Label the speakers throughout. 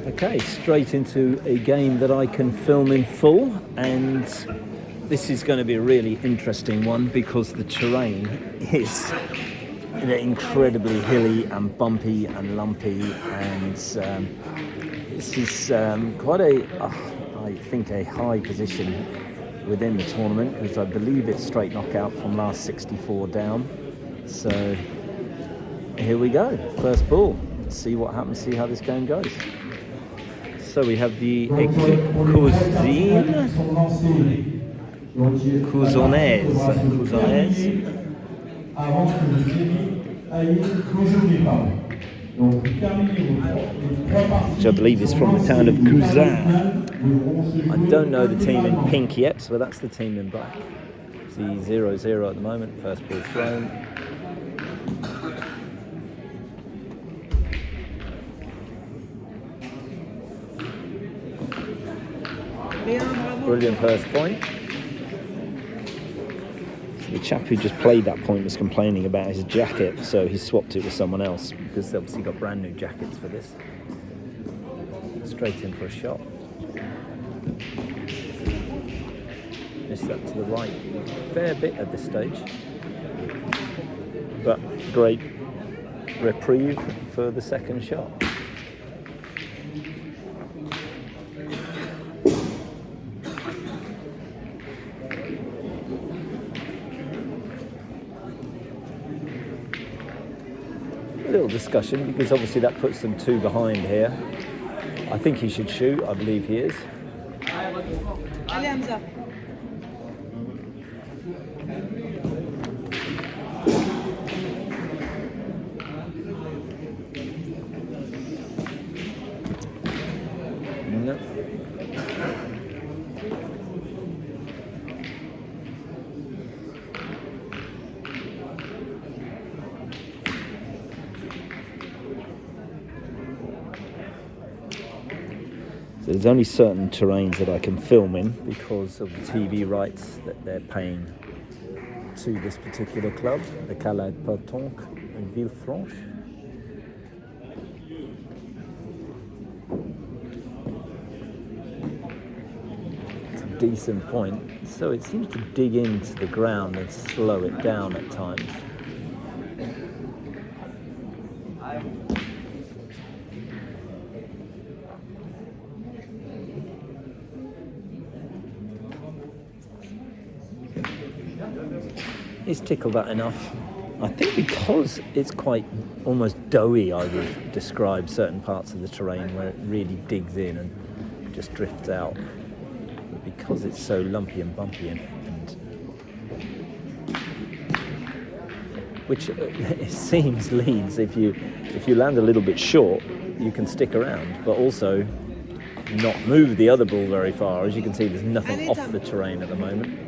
Speaker 1: Okay, straight into a game that I can film in full, and this is going to be a really interesting one because the terrain is incredibly hilly and bumpy and lumpy, and this is quite I think a high position within the tournament, because I believe it's straight knockout from last 64 down. So here we go, first ball. Let's see what happens, see how this game goes. So we have the Couzonnaise, which I believe is from the town of Couzonnaise. I don't know the team in pink yet, so that's the team in black. See 0-0 at the moment, first ball thrown. Brilliant first point. The chap who just played that point was complaining about his jacket, so he swapped it with someone else because they obviously got brand new jackets for this. Straight in for a shot. Missed that to the right a fair bit at this stage, but great reprieve for the second shot. A little discussion, because obviously that puts them 2 behind here. I think he should shoot. I believe he is. No. There's only certain terrains that I can film in because of the TV rights that they're paying to this particular club, the Petanque in Villefranche. It's a decent point, so it seems to dig into the ground and slow it down at times. He's tickled that enough. I think because it's quite almost doughy, I would describe certain parts of the terrain where it really digs in and just drifts out. But because it's so lumpy and bumpy and which it seems leads, if you land a little bit short, you can stick around, but also not move the other ball very far. As you can see, there's nothing off the terrain at the moment.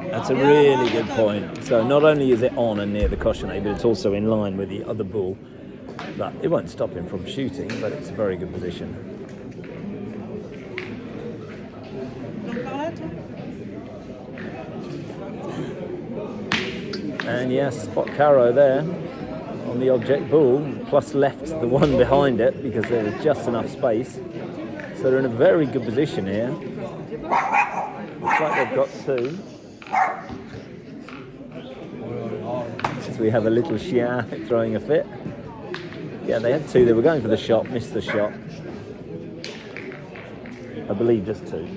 Speaker 1: That's a really good point. So not only is it on and near the cochonnet, but it's also in line with the other ball. But it won't stop him from shooting, but it's a very good position. And yes, spot carrow there on the object ball, plus left the one behind it because there was just enough space. So they're in a very good position here. Looks like they've got 2. So we have a little chien throwing a fit. Yeah, they had 2. They were going for the shot, missed the shot. I believe just 2.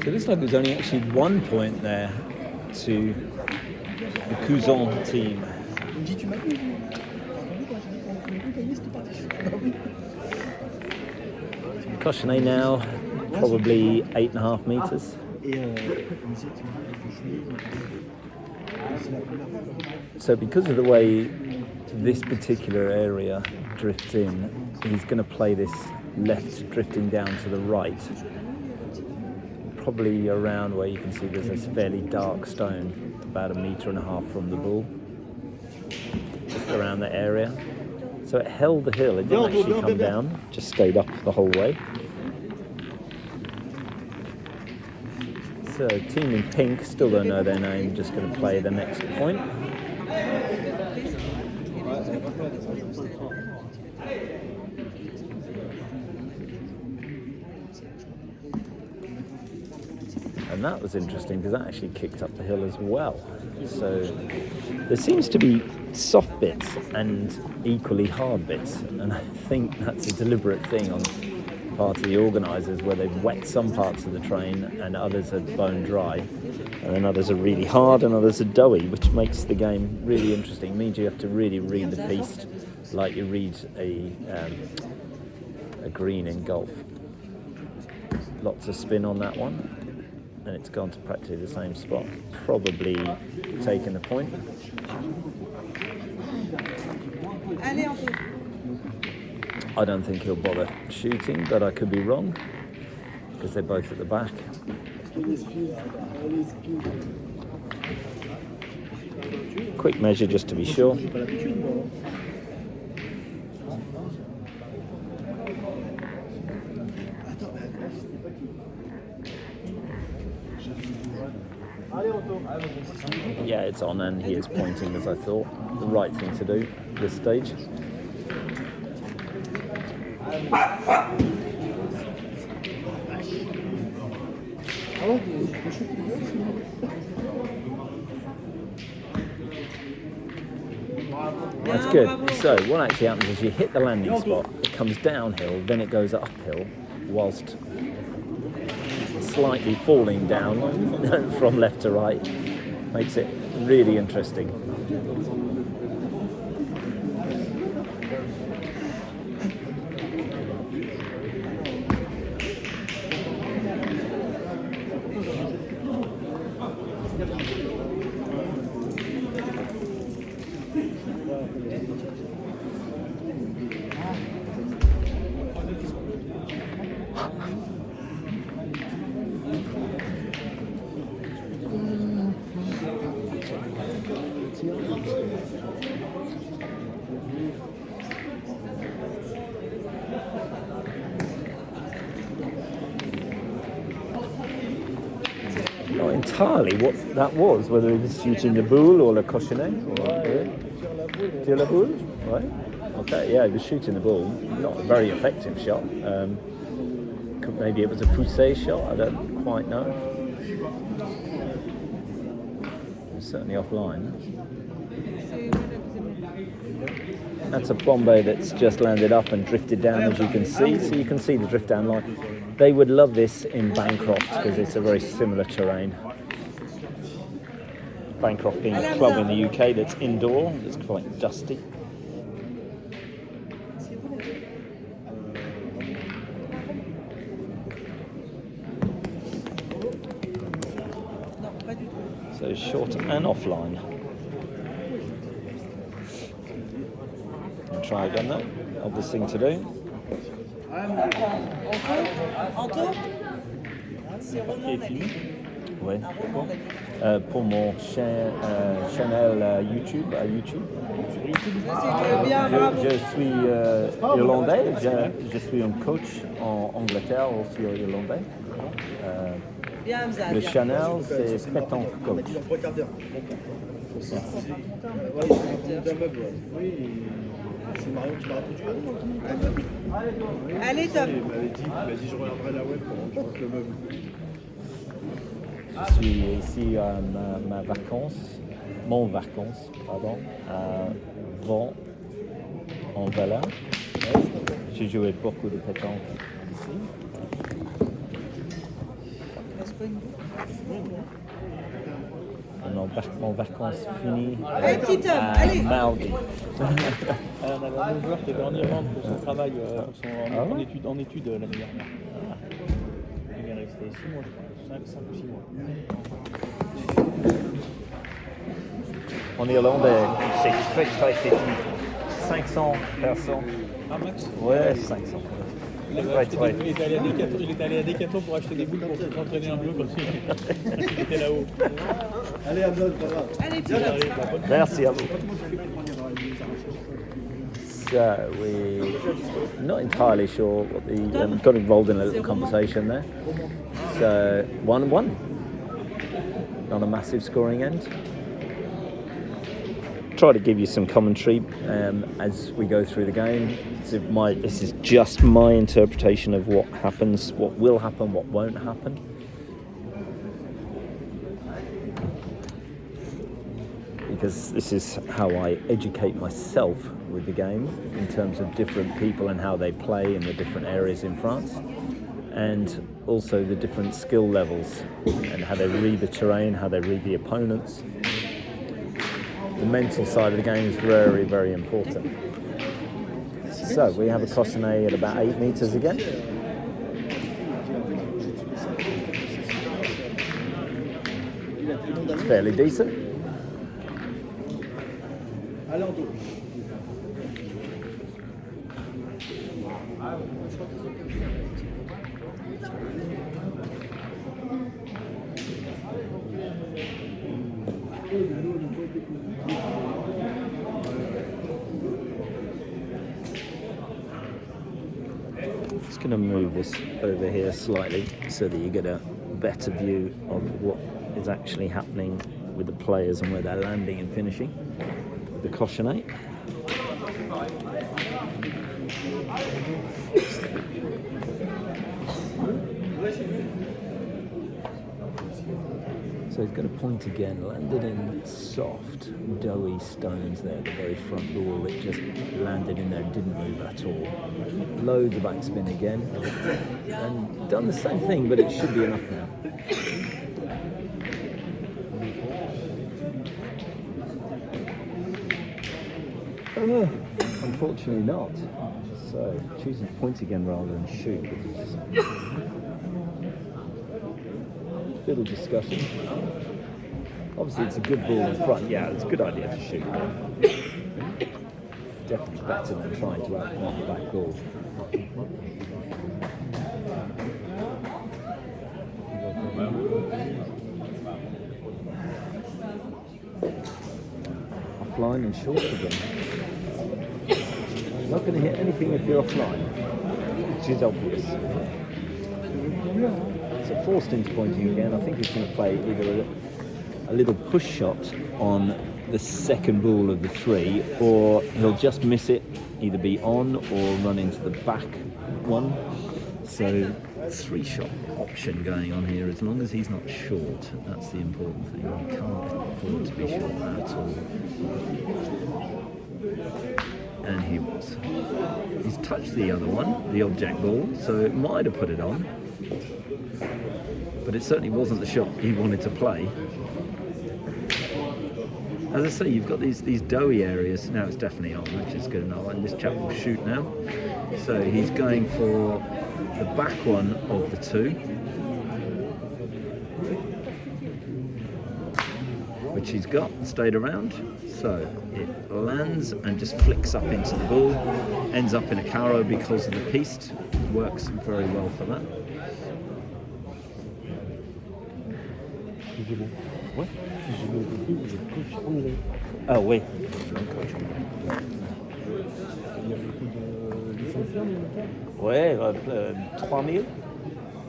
Speaker 1: So it looks like there's only actually 1 point there to the Couzonnaise team. Couzonnaise now, probably 8.5 meters. So because of the way this particular area drifts in, he's going to play this left drifting down to the right, probably around where you can see there's this fairly dark stone, about 1.5 meters from the bull, just around that area. So it held the hill, it didn't actually come down, just stayed up the whole way. So team in pink, still don't know their name, just going to play the next point. And that was interesting because that actually kicked up the hill as well. So there seems to be soft bits and equally hard bits, and I think that's a deliberate thing on part of the organisers, where they've wet some parts of the train and others are bone dry, and then others are really hard and others are doughy, which makes the game really interesting. It means you have to really read the piste like you read a green in golf. Lots of spin on that one, and it's gone to practically the same spot, probably taking the point. I don't think he'll bother shooting, but I could be wrong, because they're both at the back. Quick measure just to be sure. Yeah, it's on, and he is pointing as I thought. The right thing to do at this stage. That's good. So what actually happens is you hit the landing spot, it comes downhill, then it goes uphill, whilst slightly falling down from left to right. Makes it really interesting. Not entirely what that was, whether he was shooting the boule or the Couzonnaise, or la boule, right? Okay, yeah, he was shooting the ball. Not a very effective shot. Maybe it was a poussé shot, I don't quite know. It was certainly offline. That's a plombé that's just landed up and drifted down, as you can see. So you can see the drift down line. They would love this in Bancroft because it's a very similar terrain. Bancroft being a club in the UK that's indoor, it's quite dusty. So short and offline. I'll try again though. Obvious thing to do. Oui. Pour mon channel YouTube, à YouTube. Je suis irlandais. Je suis un coach en Angleterre, aussi irlandais. Le channel, c'est Petanque Coach.
Speaker 2: C'est Marion qui m'a répondu. Allez, top. Il m'a dit je regarderai la web pendant que je monte le meuble.
Speaker 1: Je suis ici à mon vacances, à Rhône, en Valais. J'ai joué beaucoup de pétanque ici. En vacances finies
Speaker 3: Allez, petit homme,
Speaker 1: à
Speaker 3: allez.
Speaker 1: mardi.
Speaker 2: On avait un joueur qui était en Irlande pour son travail, en études l'année dernière. Il est resté 6 mois, je crois. 5 ou 6 mois.
Speaker 1: En Irlande, c'est très petit. 500 personnes.
Speaker 2: Ah, max?
Speaker 1: Ouais, 500.
Speaker 2: Il est allé à Decathlon pour acheter des boules pour s'entraîner un peu comme il était là-haut. Allez, Abdel, ça va.
Speaker 3: Allez, petit homme.
Speaker 1: Merci à vous. So we're not entirely sure what the got involved in a little conversation there. So 1-1. Not a massive scoring end. Try to give you some commentary as we go through the game. So this is just my interpretation of what happens, what will happen, what won't happen. Because this is how I educate myself with the game in terms of different people and how they play in the different areas in France, and also the different skill levels and how they read the terrain, how they read the opponents. The mental side of the game is very, very important. So we have a Couzonnaise at about 8 meters again. It's fairly decent. Just going to move this over here slightly so that you get a better view of what is actually happening with the players and where they're landing and finishing with the Couzonnaise. So he's going to point again, landed in soft, doughy stones there, the very front ball. It just landed in there and didn't move at all. Loads of backspin again. And done the same thing, but it should be enough now. Unfortunately not. So choosing to point again rather than shoot. Little discussion. Obviously it's a good ball in front. Yeah, it's a good idea to shoot. Definitely better than trying to outrun the back ball. Offline and short again. Not going to hit anything if you're offline, which is obvious. So forced into pointing again. I think he's going to play either a little push shot on the second ball of the 3, or he'll just miss it, either be on or run into the back one. So 3-shot option going on here, as long as he's not short. That's the important thing. He can't afford to be short at all. And he was. He's touched the other one, the object ball, so it might have put it on. But it certainly wasn't the shot he wanted to play. As I say, you've got these doughy areas. Now it's definitely on, which is good enough. And this chap will shoot now. So he's going for the back one of the 2, which he's got and stayed around. So it lands and just flicks up into the ball, ends up in a carreau because of the piste. Works very well for that.
Speaker 2: Ouais. Si j'ai bien compris, vous êtes coach anglais.
Speaker 1: Ah oui.
Speaker 2: Il y a beaucoup de licenciés en militaire.
Speaker 1: Ouais, 3000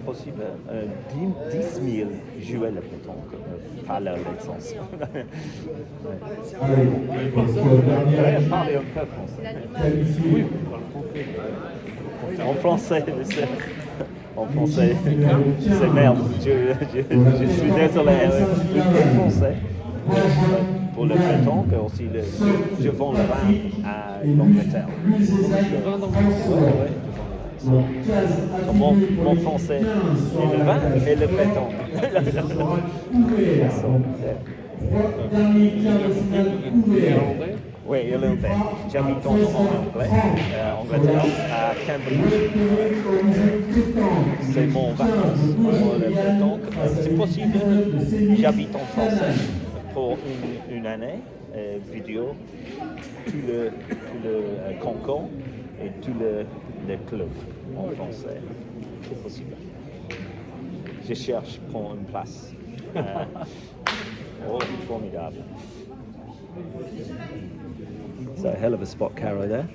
Speaker 1: possible. 10 000 jouaient le pétanque, pas la licence. Ouais, parler un peu français. Oui, en français. En français, c'est merde, je suis désolé, le peu français pour le pétanque, aussi je vends le vin à l'Angleterre.
Speaker 2: Le vin d'Angleterre.
Speaker 1: Ouais, mon français et le vin et le pétanque. Oui, irlandais. J'habite en Angleterre, à Cambridge. C'est mon vacances pour le pétanque. C'est possible, j'habite en français pour une année, vidéo, tout le concours et tout le club en français. C'est possible. Je cherche pour une place. Formidable. So a hell of a spot, Caro, there.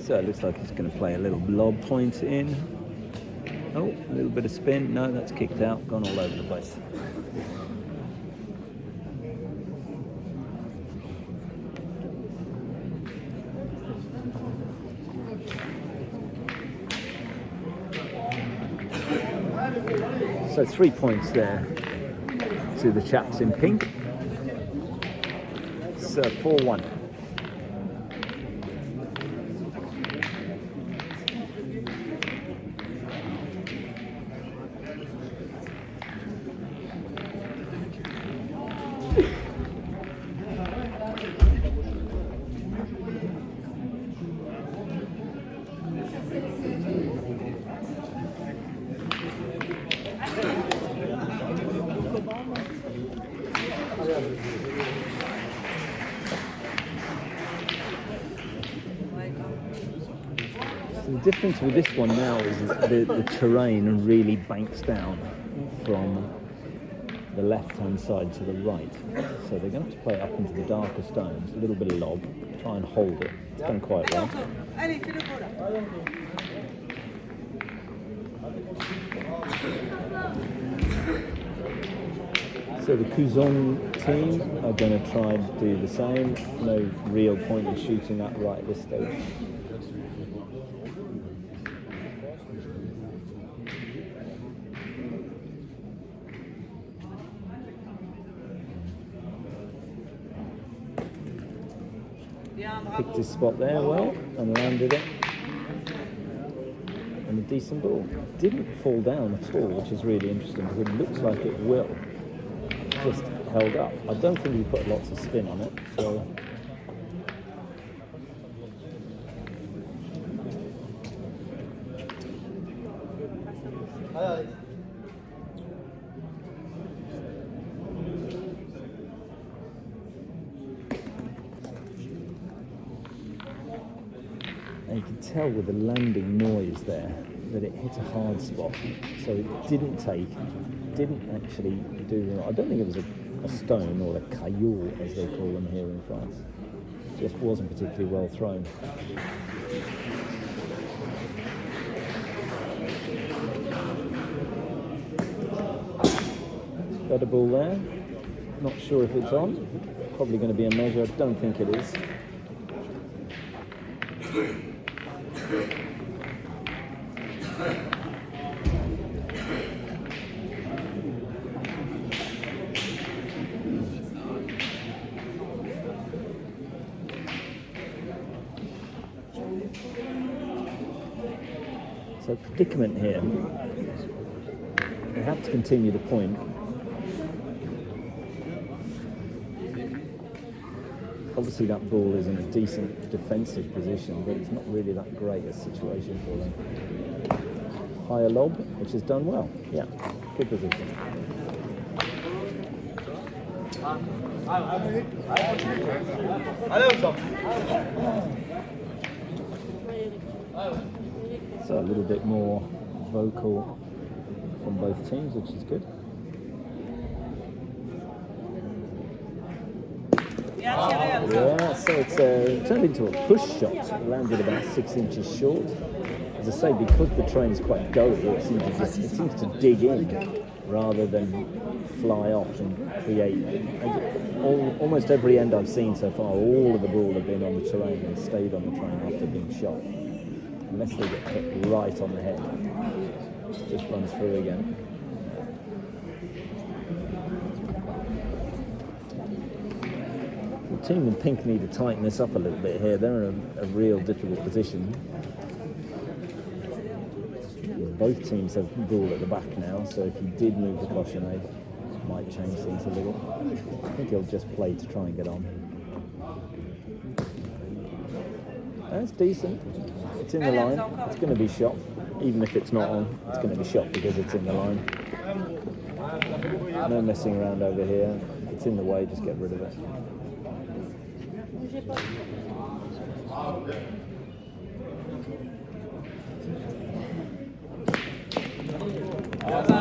Speaker 1: So it looks like he's going to play a little lob point in. Oh, a little bit of spin. No, that's kicked out. Gone all over the place. So 3 points there to the chaps in pink. So 4-1. The difference with this one now is the terrain really banks down from the left-hand side to the right. So they're going to have to play it up into the darker stones, a little bit of lob, try and hold it. It's done quite well. So the Couzonnaise team are going to try and do the same. No real point in shooting that right at this stage. Picked his spot there well and landed it. And a decent ball. Didn't fall down at all, which is really interesting because it looks like it will. Just held up. I don't think he put lots of spin on it, so. And you can tell with the landing noise there that it hit a hard spot, so it didn't actually do. I don't think it was a stone or a caillou as they call them here in France. It just wasn't particularly well thrown. Better ball there. Not sure if it's on. Probably going to be a measure. I don't think it is. So predicament here. They have to continue the point. Obviously that ball is in a decent defensive position, but it's not really that great a situation for them. Higher lob, which has done well. Yeah, good position. So a little bit more vocal from both teams, which is good. Yeah, so it's turned into a push shot. It landed about 6 inches short. As I say, because the train's quite doughy, it seems to dig in rather than fly off and create. Almost every end I've seen so far, all of the ball have been on the terrain and stayed on the train after being shot. Unless they get hit right on the head. Just runs through again. The team in pink need to tighten this up a little bit here. They're in a real difficult position. Both teams have the ball at the back now, so if he did move the Couzonnaise, it might change things a little. I think he'll just play to try and get on. That's decent. It's in the line. It's going to be shot. Even if it's not on, it's going to be shot because it's in the line. No messing around over here. If it's in the way, just get rid of it.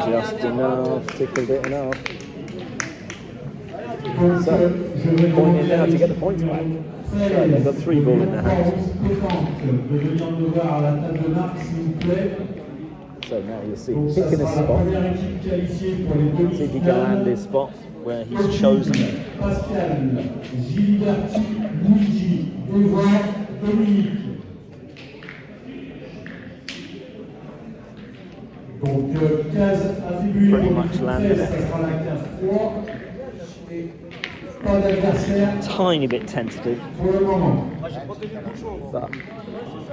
Speaker 1: Just enough, tickled it enough. So, point in now to get the points back. So they've got 3 ball in their hands. So now you'll see him picking a spot. See if he can land his spot where he's chosen. Pretty much landed it. Tiny bit tentative, but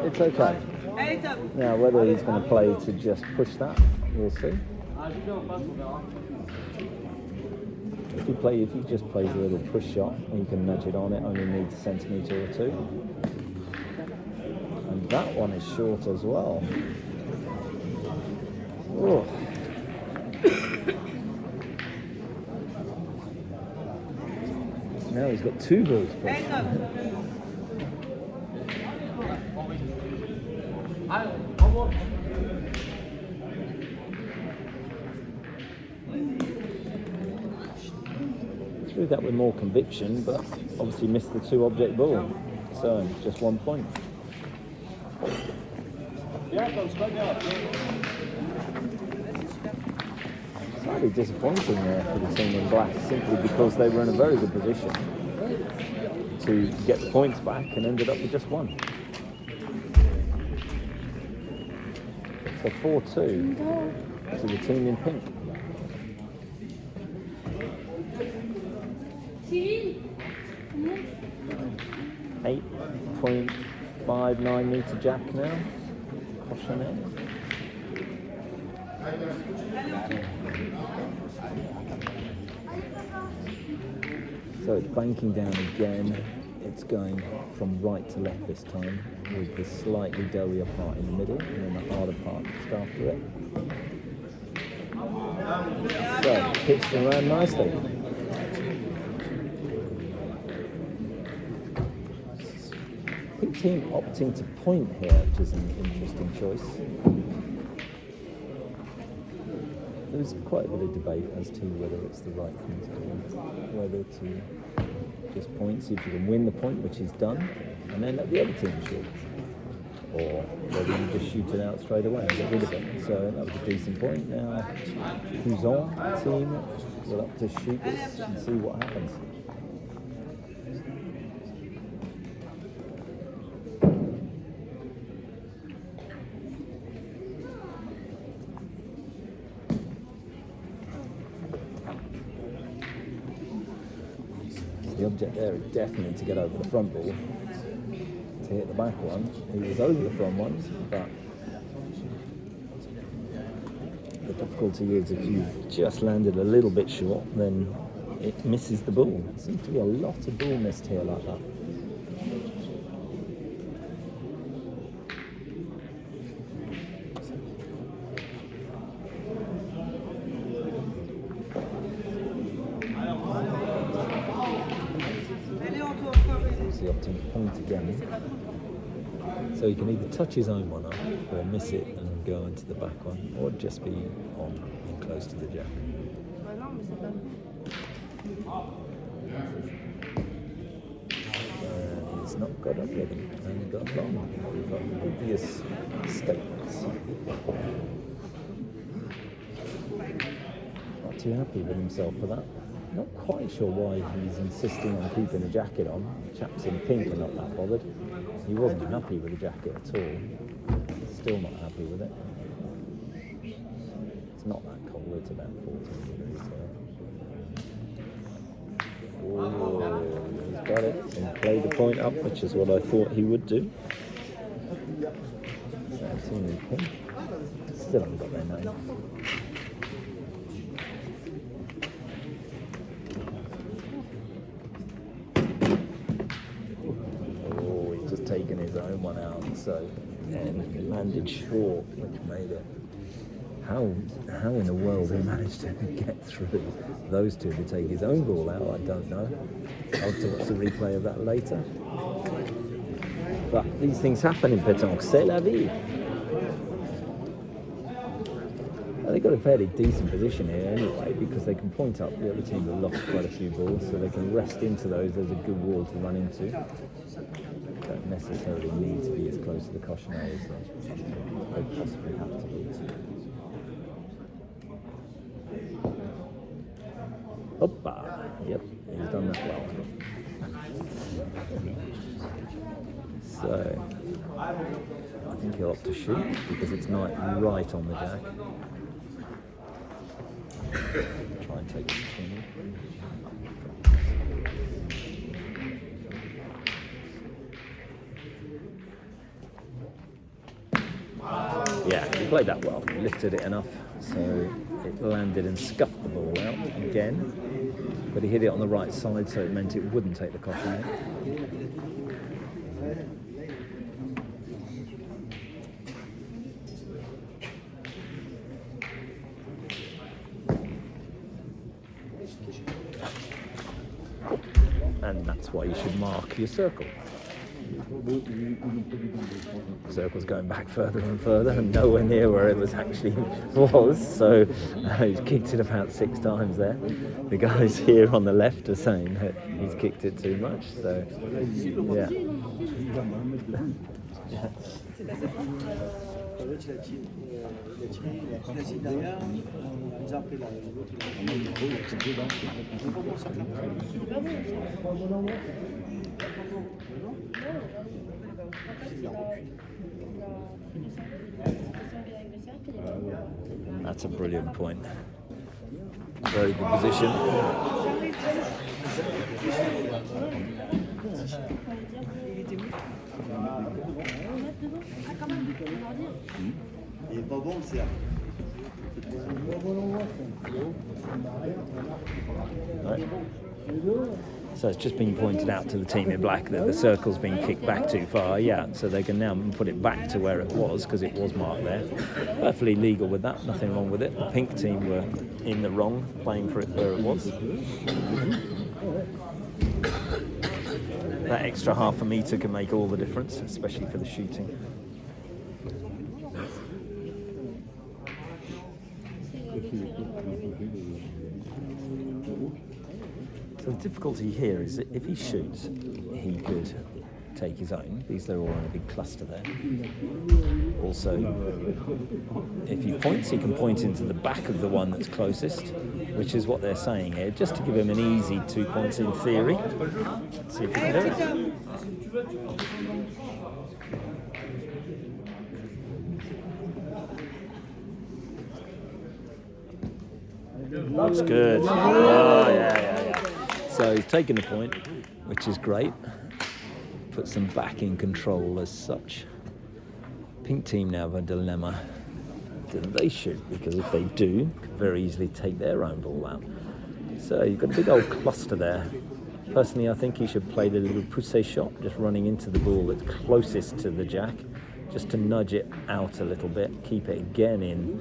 Speaker 1: it's okay. Now whether he's going to play to just push that, we'll see. If he just plays a little push shot, and you can nudge it on, it only needs a centimetre or 2. And that one is short as well. Oh. Now he's got 2 balls pushed. Threw that with more conviction, but obviously missed the 2 object ball. So just 1 point. Slightly disappointing there for the team in black, simply because they were in a very good position to get the points back and ended up with just 1. So 4-2 to the team in pink. 8.59 metre jack now. Couzonnaise. So it's banking down again. It's going from right to left this time, with the slightly doughier part in the middle and then the harder part just after it. So pitched around nicely. Big team opting to point here, which is an interesting choice. There's quite a bit of debate as to whether it's the right thing to do, whether to just point, see if you can win the point, which is done, and then let the other team shoot, or whether you just shoot it out straight away and get rid of it. So that was a decent point. Now Couzonnaise team will up to shoot this and see what happens. The object there is definitely to get over the front ball. To hit the back one, he was over the front one, but the difficulty is if you've just landed a little bit short, then it misses the ball. There seems to be a lot of ball missed here like that. Point again, so he can either touch his own one up or miss it and go into the back one, or just be on and close to the jack. not got a rhythm and got wrong. We've got obvious mistakes. Not too happy with himself for that. Not quite sure why he's insisting on keeping the jacket on. The chaps in pink are not that bothered. He wasn't happy with the jacket at all. Still not happy with it. It's not that cold, it's about 14 degrees there. Oh, he's got it and played the point up, which is what I thought he would do. 17 in pink. Still haven't got their name. Taken his own one out, so and he landed short, which made it. How in the world he managed to get through those two to take his own ball out, I don't know. I'll have to watch the replay of that later. But these things happen in Petanque, c'est la vie. They've got a fairly decent position here anyway, because they can point up. The other team have lost quite a few balls, so they can rest into those. There's a good wall to run into. Don't necessarily need to be as close to the Couzonnaise as they possibly have to be. Hoppa! Yep, he's done that well. So, I think he'll opt to shoot because it's not right on the jack. Try and take this thing. Yeah, he played that well. He lifted it enough, so it landed and scuffed the ball out again. But he hit it on the right side, so it meant it wouldn't take the Couzonnaise. And that's why you should mark your circle. The circle's going back further and further and nowhere near where it was actually was, so he's kicked it about 6 times there. The guys here on the left are saying that he's kicked it too much, so yeah. That's a brilliant point. Very good position. Right. So it's just been pointed out to the team in black that the circle's been kicked back too far, yeah, so they can now put it back to where it was, because it was marked there. Perfectly legal with that, nothing wrong with it. The pink team were in the wrong, playing for it where it was. That extra half a metre can make all the difference, especially for the shooting. So the difficulty here is that if he shoots, he could take his own. These are all in a big cluster there. Also, if he points, he can point into the back of the one that's closest, which is what they're saying here, just to give him an easy 2 points in theory. Let's see if he can do it. Looks good. Oh, yeah. So he's taken the point, which is great. Puts them back in control as such. Pink team now have a dilemma. Do they shoot? Because if they do, could very easily take their own ball out. So you've got a big old cluster there. Personally, I think he should play the little poussé shot, just running into the ball that's closest to the jack, just to nudge it out a little bit, keep it again in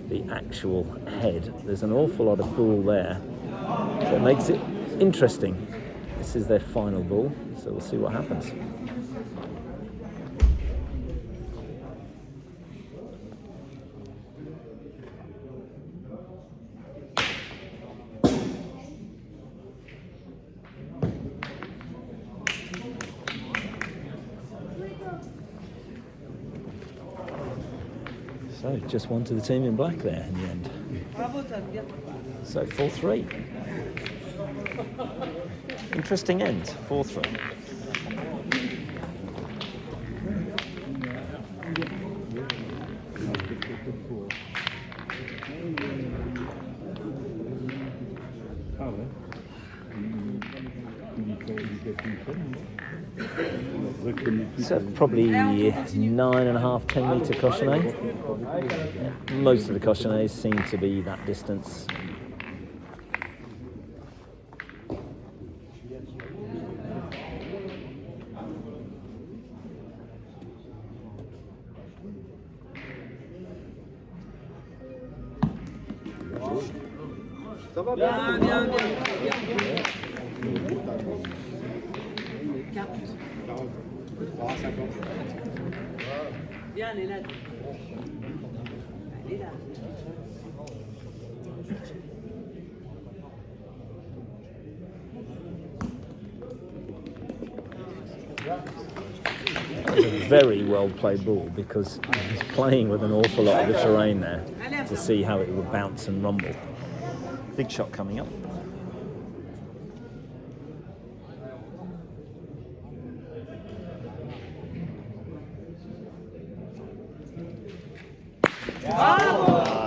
Speaker 1: the actual head. There's an awful lot of ball there, so it makes it interesting. This is their final ball, so we'll see what happens. So just one to the team in black there in the end. So 4-3. Interesting end, 4-3. So probably 9.5, 10 metre Couzonnaise. Most of the Couzonnaise seem to be that distance.
Speaker 3: Bien, bien, bien. Bien, elle est là. Elle est là.
Speaker 1: It's a very well played ball because he's playing with an awful lot of the terrain there to see how it would bounce and rumble. Big shot coming up. Oh,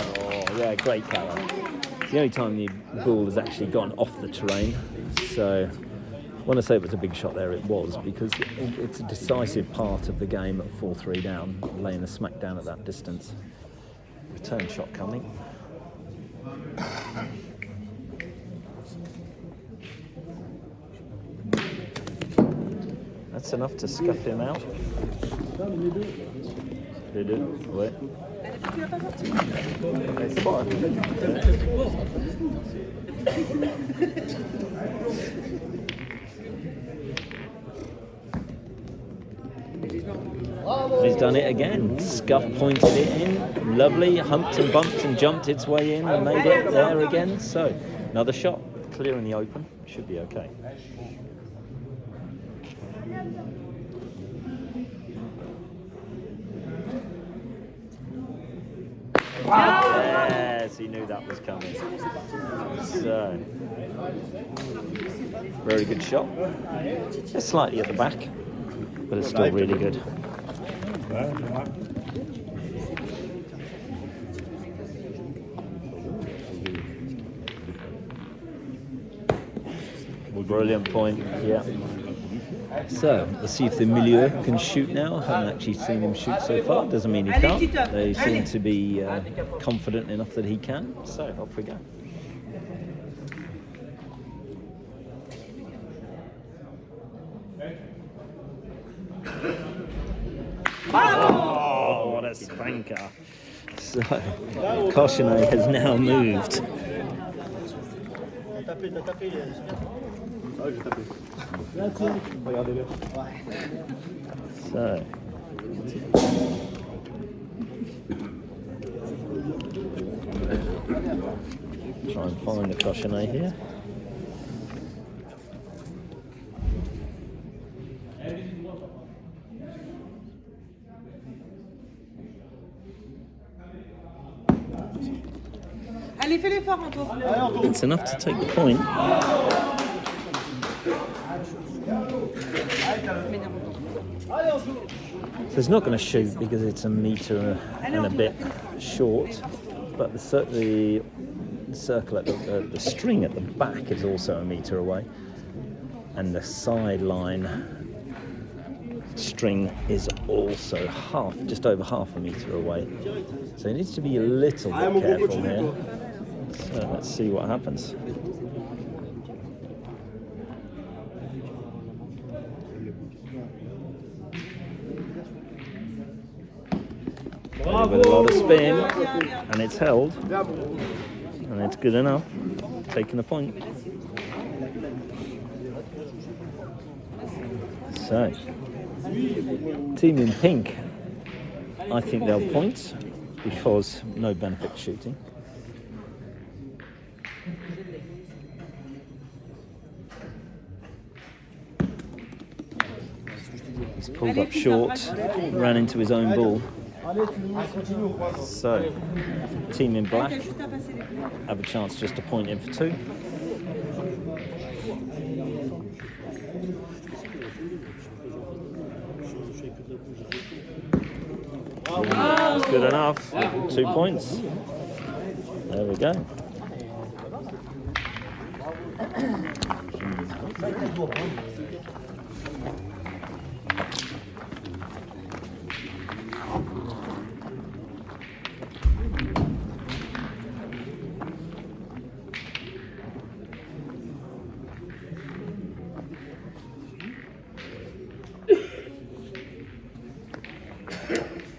Speaker 1: yeah, great colour. It's the only time the ball has actually gone off the terrain. So when I say it was a big shot there, it was, because it's a decisive part of the game at 4-3 down, laying a smack down at that distance. Return shot coming. That's enough to scuff him out. Les deux, ouais. C'est bon. He's done it again. Scuff pointed it in. Lovely. Humped and bumped and jumped its way in and made it there again. So another shot. Clear in the open. Should be okay. Yes, he knew that was coming. So, very good shot. Just slightly at the back, but it's still really good. Brilliant point, yeah. So, let's see if the milieu can shoot now. I haven't actually seen him shoot so far. Doesn't mean he can't. They seem to be confident enough that he can. So, off we go. Oh, what a spanker. So, Couzonnaise has now moved. So, try and find the Couzonnaise here.
Speaker 3: Allez, fais l'effort, Anto.
Speaker 1: It's enough to take the point. So it's not going to shoot because it's a metre and a bit short, but the circle at the string at the back is also a metre away, and the sideline string is also just over half a metre away. So it needs to be a little bit careful here. So let's see what happens. With a lot of spin, and it's held, and it's good enough, taking the point. So, team in pink, I think they'll point because no benefit shooting. He's pulled up short, ran into his own ball. So, team in black have a chance just to point in for 2. That's good enough. 2 points. There we go.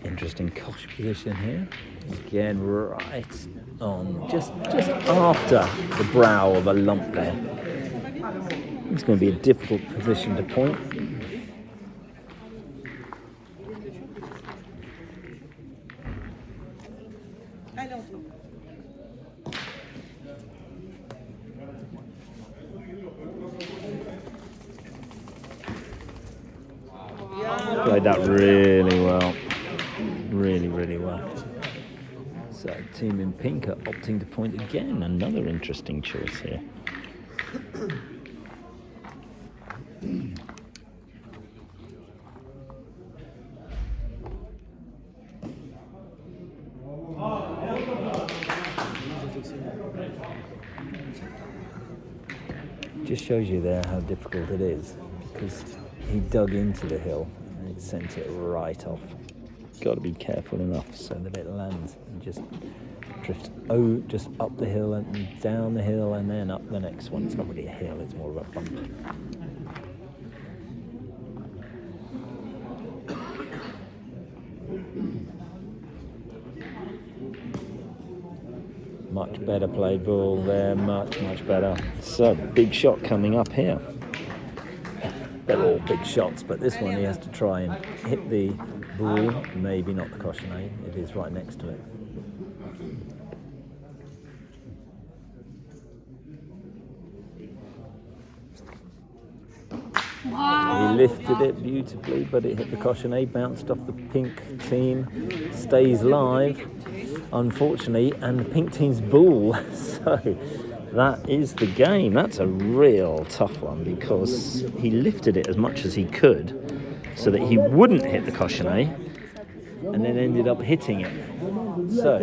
Speaker 1: Interesting cosh position here. Again, right on, just after the brow of a lump there. It's going to be a difficult position to point. Played that really well. Really well. So team in pink are opting to point again. Another interesting choice here. Just shows you there how difficult it is, because he dug into the hill and it sent it right off. Got to be careful enough so that it lands and just drifts just up the hill and down the hill and then up the next one. It's not really a hill, it's more of a bump. Much better played ball there, much better. So, big shot coming up here. They're all big shots, but this one he has to try and hit the ball, maybe not the cochonnet, if he's right next to it. Wow. He lifted it beautifully, but it hit the cochonnet, bounced off the pink team, stays live, unfortunately, and the pink team's ball. So that is the game. That's a real tough one, because he lifted it as much as he could so that he wouldn't hit the cochonnet, and then ended up hitting it. So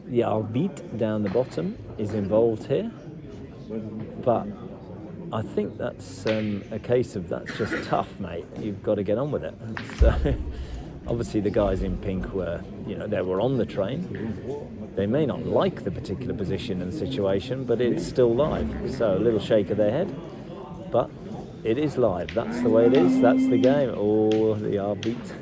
Speaker 1: the arbitre down the bottom is involved here, but I think that's a case of that's just tough, mate. You've got to get on with it. So obviously the guys in pink were, they were on the train. They may not like the particular position and situation, but it's still live. So a little shake of their head, but it is live. That's the way it is. That's the game. Oh, the arbitre.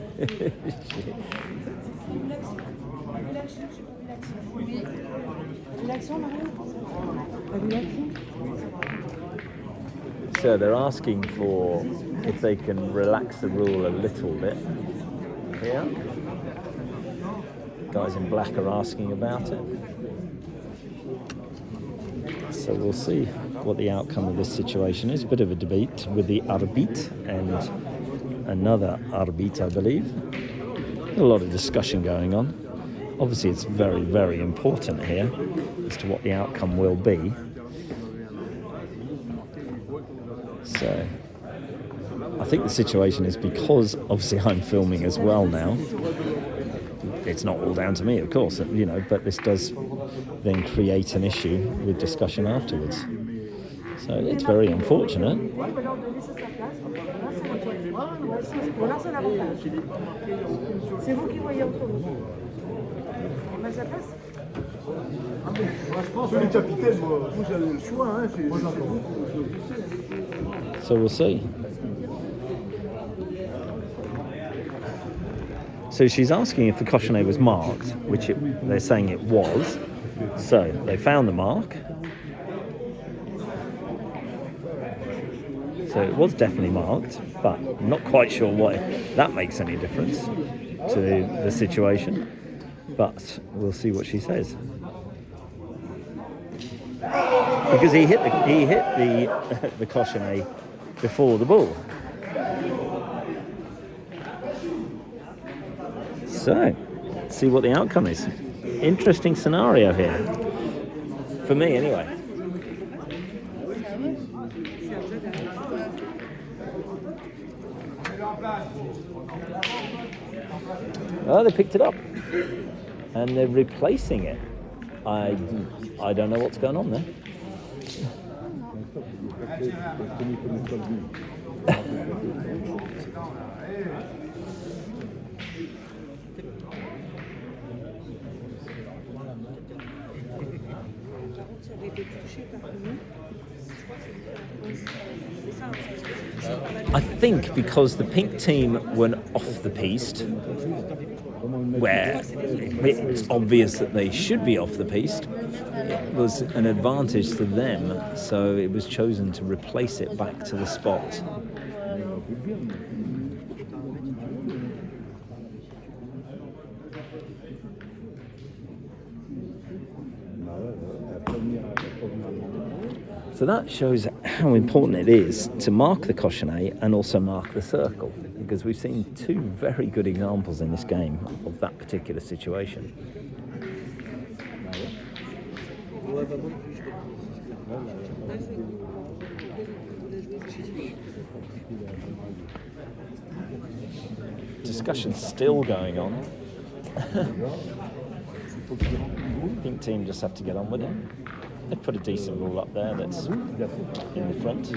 Speaker 1: So they're asking for if they can relax the rule a little bit here. Guys in black are asking about it. So we'll see what the outcome of this situation is. Bit of a debate with the arbitre and another arbitre, I believe. A lot of discussion going on. Obviously it's very, very important here as to what the outcome will be. So I think the situation is, because obviously I'm filming as well now, it's not all down to me, of course, but this does then create an issue with discussion afterwards. So it's very unfortunate. So we'll see. So she's asking if the cochonnet was marked, which they're saying it was. So they found the mark. So it was definitely marked, but I'm not quite sure why that makes any difference to the situation. But we'll see what she says. Because he hit the cochonnet before the ball. So see what the outcome is. Interesting scenario here. For me, anyway. Oh, they picked it up. And they're replacing it. I don't know what's going on there. I think because the pink team went off the piste, where it's obvious that they should be off the piste, it was an advantage to them, so it was chosen to replace it back to the spot. So that shows how important it is to mark the cochonnet and also mark the circle, because we've seen two very good examples in this game of that particular situation. Discussion still going on. Pink team just have to get on with it. They've put a decent ball up there that's in the front.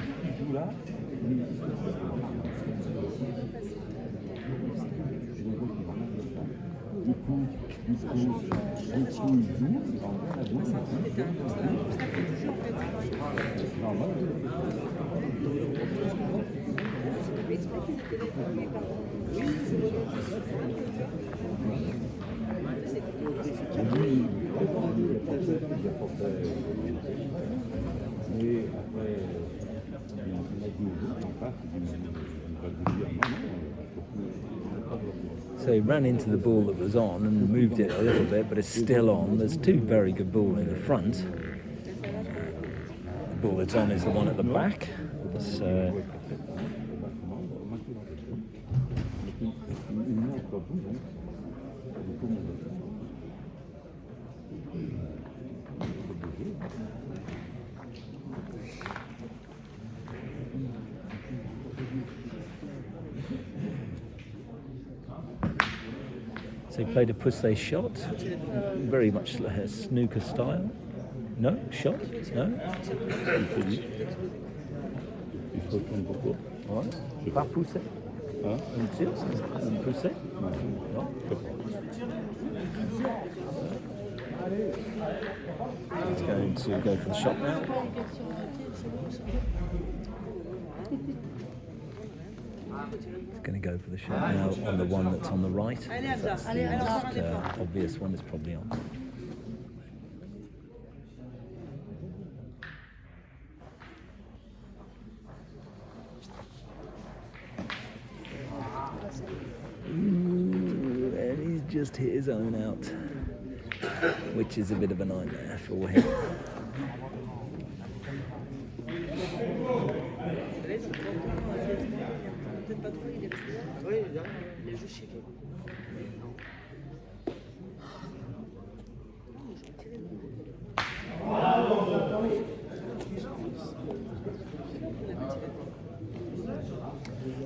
Speaker 1: So he ran into the ball that was on and moved it a little bit, but it's still on. There's two very good balls in the front. The ball that's on is the one at the back. So he played a poussé shot, very much like a snooker style. No? Shot? No? Ouais. Pas poussé. Une tire, une poussé? Non? He's going to go for the shot now. He's going to go for the shot now on the one that's on the right. That's the most obvious one is probably on. Ooh, and he's just hit his own out, which is a bit of a nightmare for him.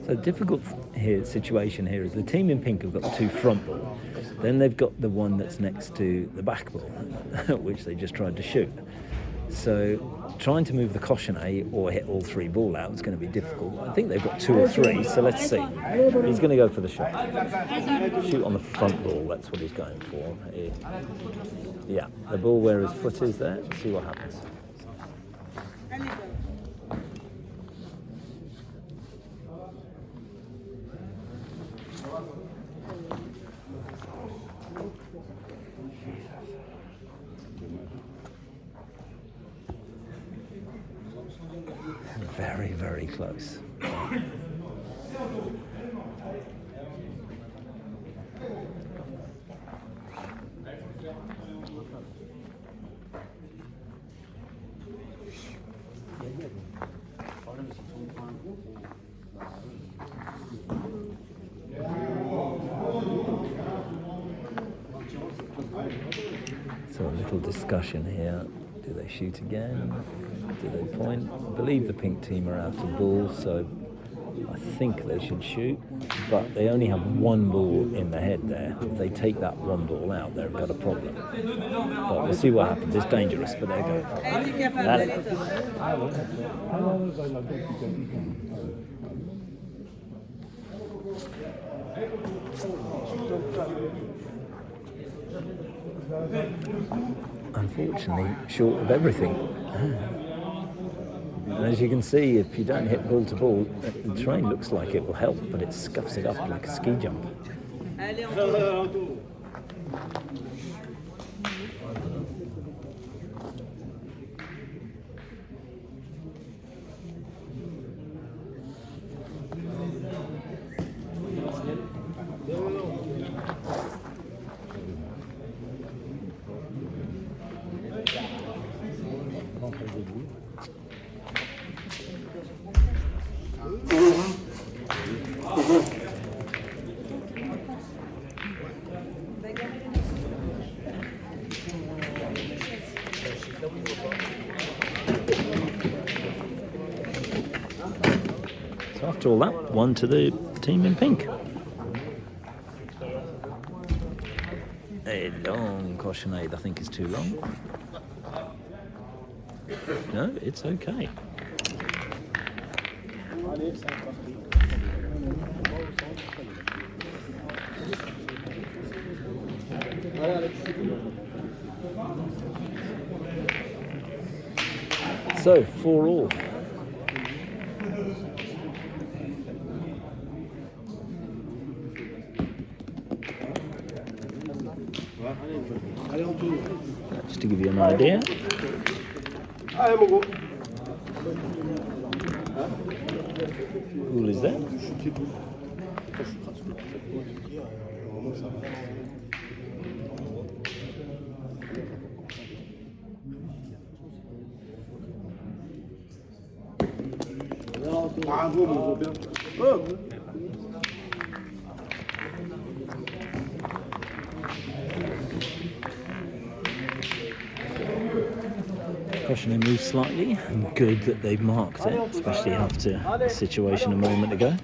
Speaker 1: So the difficult situation here is the team in pink have got the two front ball, then they've got the one that's next to the back ball, which they just tried to shoot. So trying to move the cochonnet or hit all three ball out is going to be difficult. I think they've got two or three, so let's see. He's going to go for the shot. Shoot on the front ball, that's what he's going for. Yeah, the ball where his foot is there, see what happens. Very, very close. little discussion here. Do they shoot again? Do they point? I believe the pink team are out of ball, so I think they should shoot, but they only have one ball in the head there. If they take that one ball out, they've got a problem. But we'll see what happens. It's dangerous, but they're going for it. Unfortunately, short of everything. And as you can see, if you don't hit ball to ball, the terrain looks like it will help, but it scuffs it up like a ski jump. So after all that, one to the team in pink. A long Couzonnaise, I think, is too long. No, it's okay. So, 4-all. Just to give you an idea. Who is that? Couzonnaise moves slightly, and good that they marked it, especially after the situation a moment ago.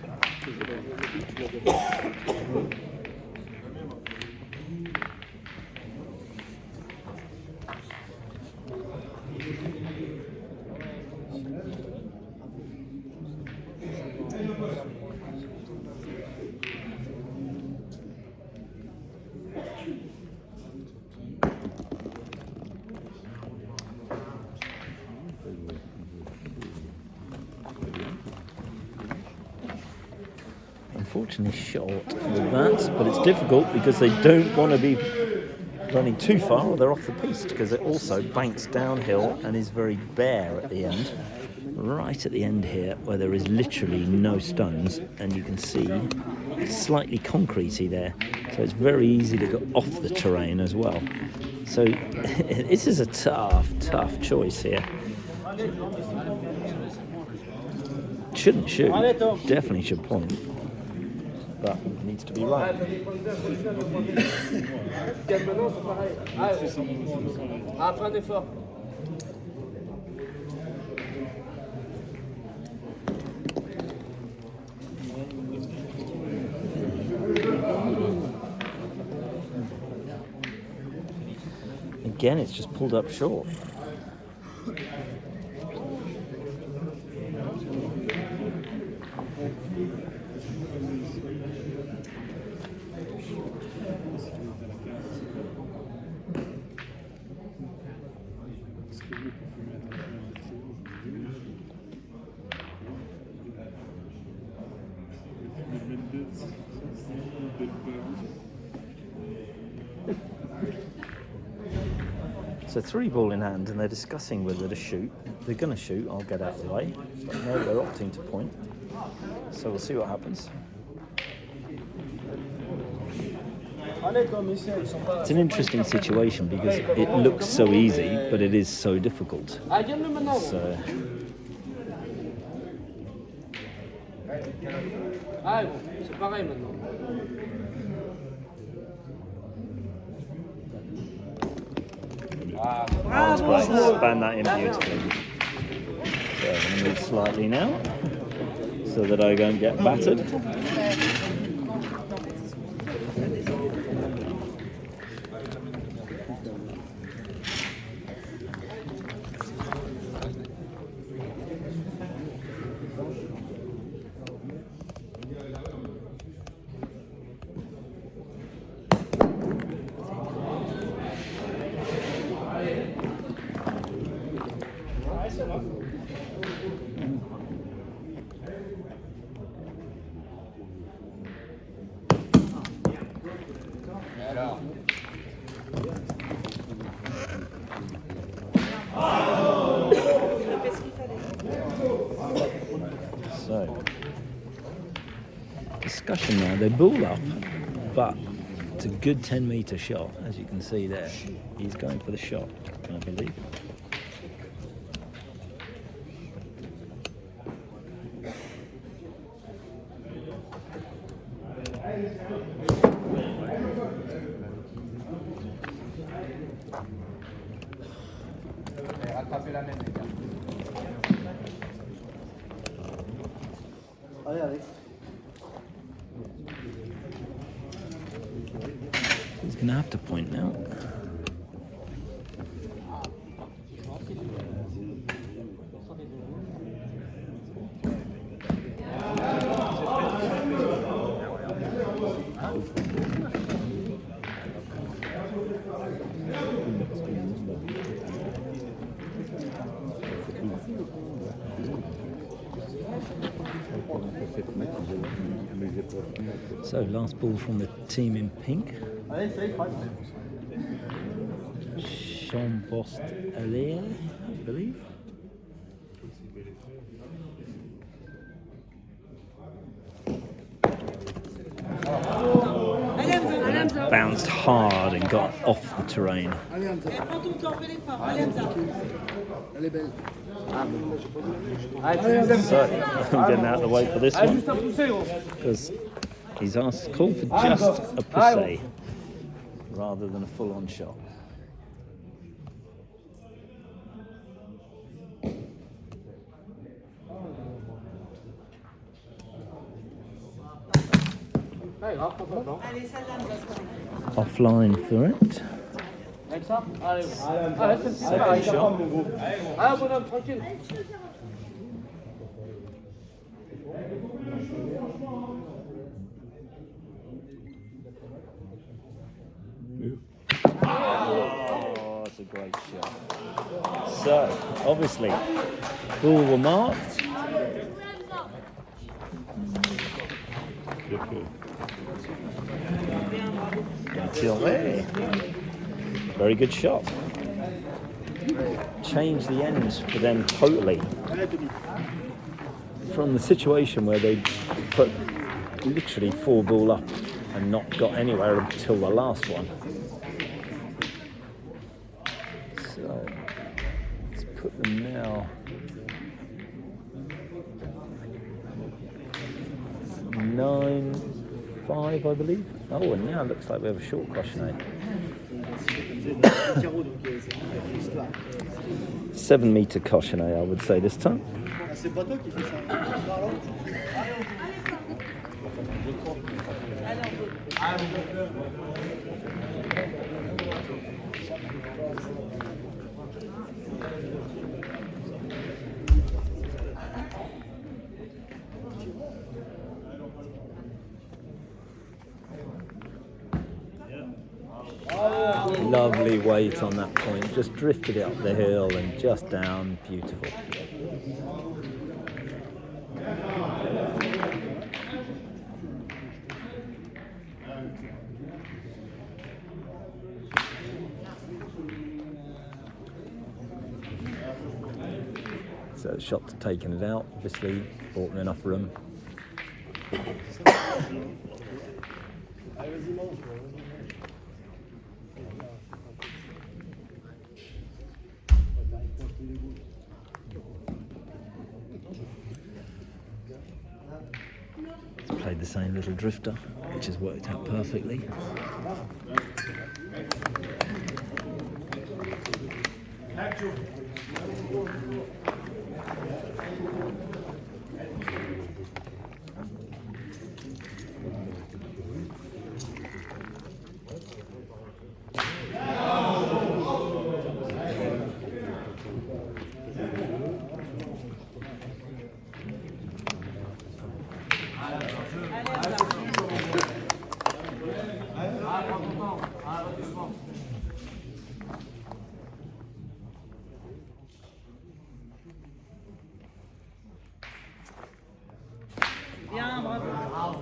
Speaker 1: Unfortunately short with that, but it's difficult because they don't want to be running too far or they're off the piste, because it also banks downhill and is very bare at the end. Right at the end here, where there is literally no stones, and you can see it's slightly concretey there, so it's very easy to go off the terrain as well. So this is a tough choice here. Shouldn't shoot, definitely should point, but it needs to be right. Again, it's just pulled up short. So 3-ball in hand, and they're discussing whether to shoot. They're going to shoot, I'll get out of the way. But no, they're opting to point. So we'll see what happens. It's an interesting situation because it looks so easy, but it is so difficult. So... That's great. Span that in beautifully. So I'm going to move slightly now so that I don't get battered. So, discussion now, they ball up, but it's a good 10-metre shot, as you can see there. He's going for the shot, I believe. He's going to have to point now. So, last ball from the team in pink. Chambost, Alliers, I believe. Bounced hard and got off the terrain. So, I'm getting out of the way for this one because he's asked call for just a poussé rather than a full-on shot. Offline for it. Second shot. Oh, that's a great shot. So, obviously, all were marked. Until there. Very good shot. Changed the ends for them totally. From the situation where they put literally 4 ball up and not got anywhere until the last one. So let's put them now. 9-5, I believe. Oh, and now it looks like we have a short Couzonnaise. 7-metre Couzonnaise, I would say this time. Lovely weight on that point, just drifted it up the hill and just down, beautiful. So the shot's taking it out, obviously bought enough room. Played the same little drifter, which has worked out perfectly.
Speaker 3: Bien, bravo.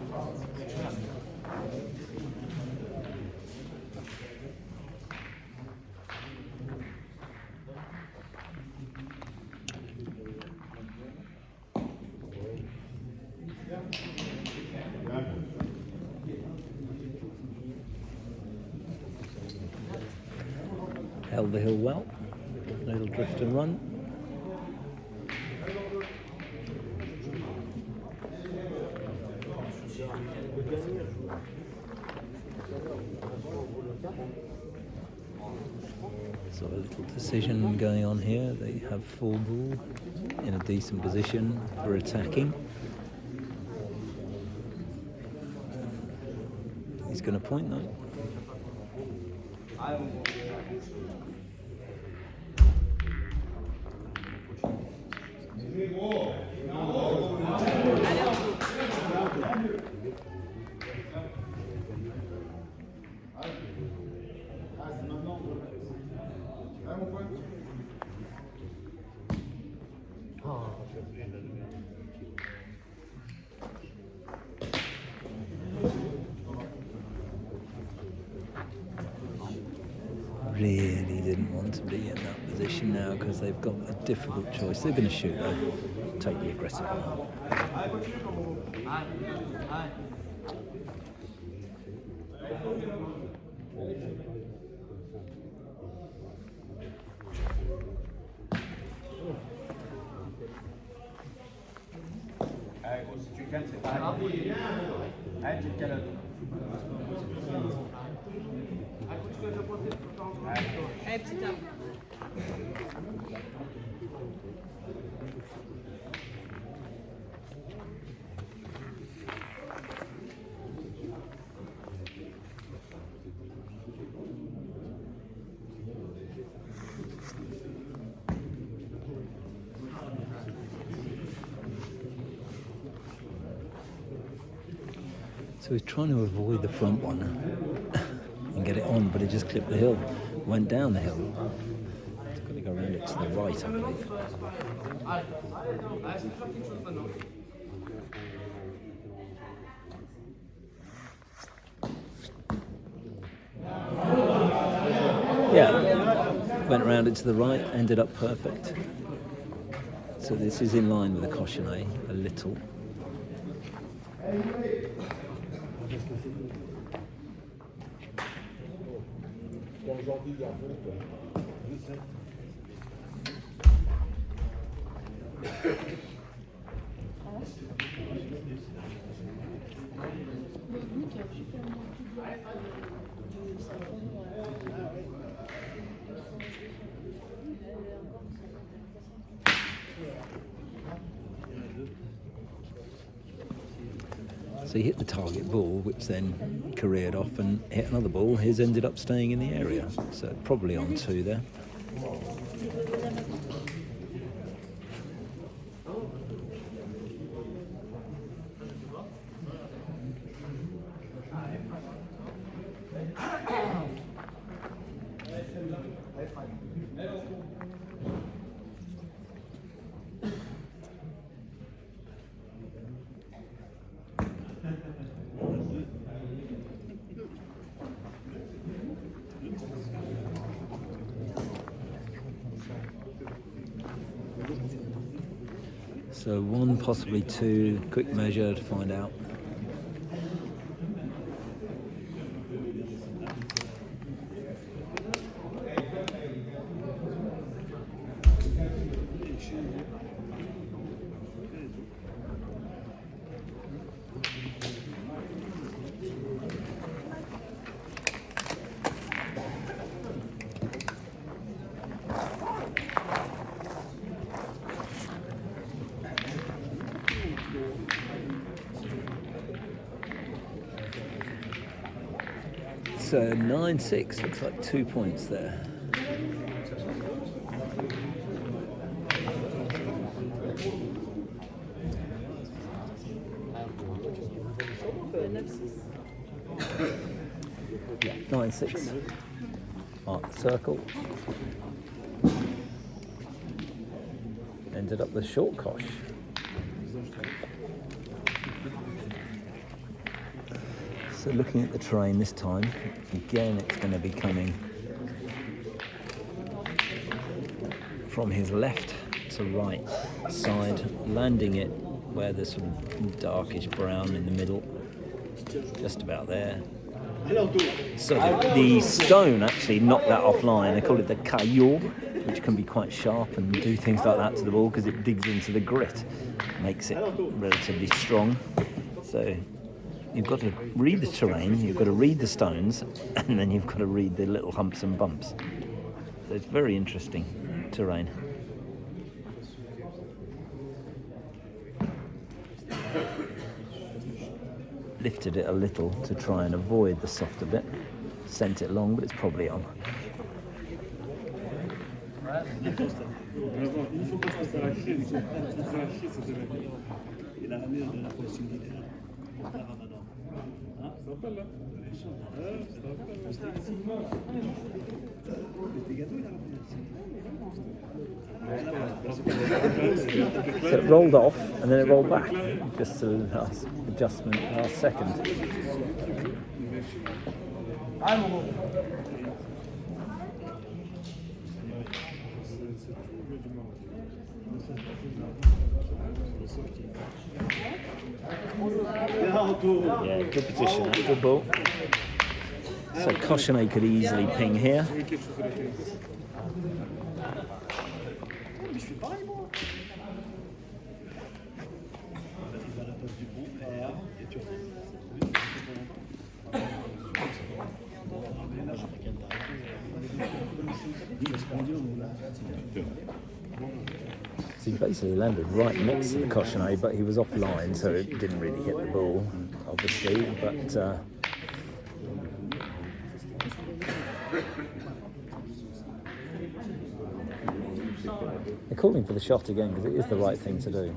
Speaker 1: Held the hill well. Little drift and run. So a little decision going on here. They have full ball in a decent position for attacking. He's going to point though. Really didn't want to be in that position now because they've got a difficult choice. They're going to shoot though. Take the aggressive one.
Speaker 4: Si tu calmes, c'est pas grave. Allez, tu te cales.
Speaker 3: Allez, petit homme.
Speaker 1: So he's trying to avoid the front one and get it on, but it just clipped the hill, went down the hill. It's got to go around it to the right, I believe. Yeah, went around it to the right, ended up perfect. So this is in line with the Couzonnaise, a little. So he hit the target ball, which then careered off and hit another ball. His ended up staying in the area, so probably on 2 there. So 1, possibly 2, quick measure to find out. So 9-6, looks like 2 points there. Yeah, 9-6. Mark the circle. Ended up the short cosh. So looking at the terrain this time, again it's going to be coming from his left to right side, landing it where there's sort of darkish brown in the middle, just about there. So the stone actually knocked that offline. They call it the caillou, which can be quite sharp and do things like that to the ball because it digs into the grit, makes it relatively strong. So you've got to read the terrain, you've got to read the stones, and then you've got to read the little humps and bumps. So it's very interesting terrain. Lifted it a little to try and avoid the softer bit. Sent it long, but it's probably on. So it rolled off and then it rolled back, just to the last adjustment, last second. Yeah, good position, good ball. So Couzonnaise could easily ping here. So he basically landed right next to the Couzonnaise, but he was offline, so it didn't really hit the ball, obviously. But they're calling for the shot again because it is the right thing to do.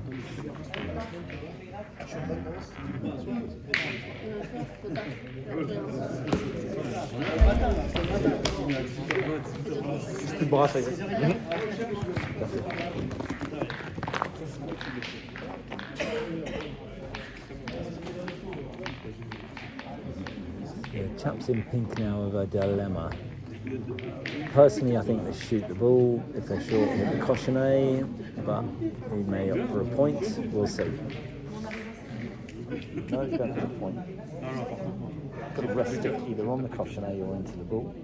Speaker 1: The chap's in pink now with a dilemma. Personally, I think they shoot the ball. If they're short, hit the Couzonnaise, but he may opt for a point. We'll see. No, he's going for the point. Got to rest it either on the Couzonnaise or into the ball.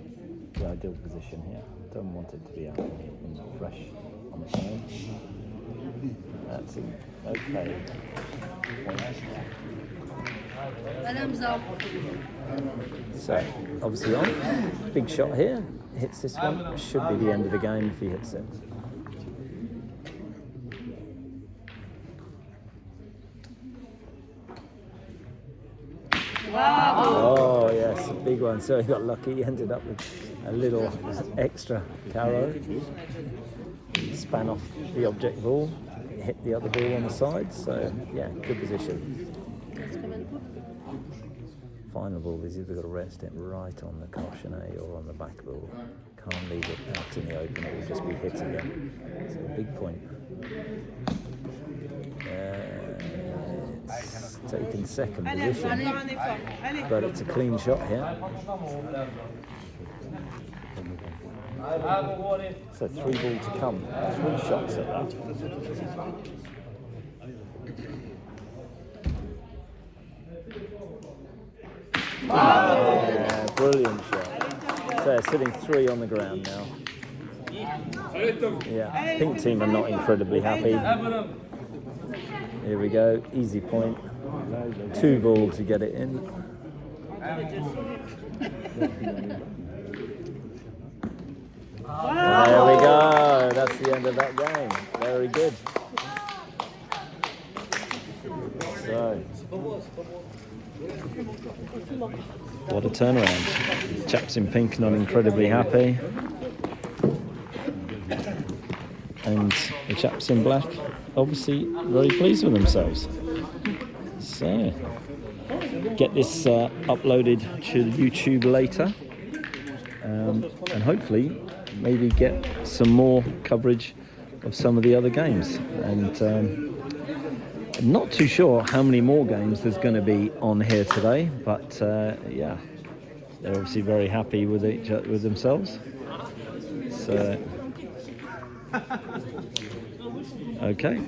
Speaker 1: The ideal position here. Don't want it to be out in the fresh on the phone. That's it. Okay. So, obviously on. Big shot here. Hits this one. Should be the end of the game if he hits it. Wow. Oh yes, a big one. So he got lucky. He ended up with a little extra carrow. Span off the object ball. Hit the other ball on the side. So yeah, good position. Final ball, he's either got to rest it right on the Couzonnaise or on the back ball. Can't leave it out in the open, it will just be hit again. So a big point. It's taken second position, but it's a clean shot here. So 3 ball to come, 3 shots at that. Yeah, brilliant shot. So sitting 3 on the ground now. Yeah, pink team are not incredibly happy. Here we go, easy point. 2 ball to get it in. There we go, that's the end of that game. Very good. So What a turnaround. Chaps in pink not incredibly happy. And the chaps in black obviously very pleased with themselves. So, get this uploaded to YouTube later. And hopefully maybe get some more coverage of some of the other games. And I'm not too sure how many more games there's going to be on here today, but yeah, they're obviously very happy with with themselves. So, okay.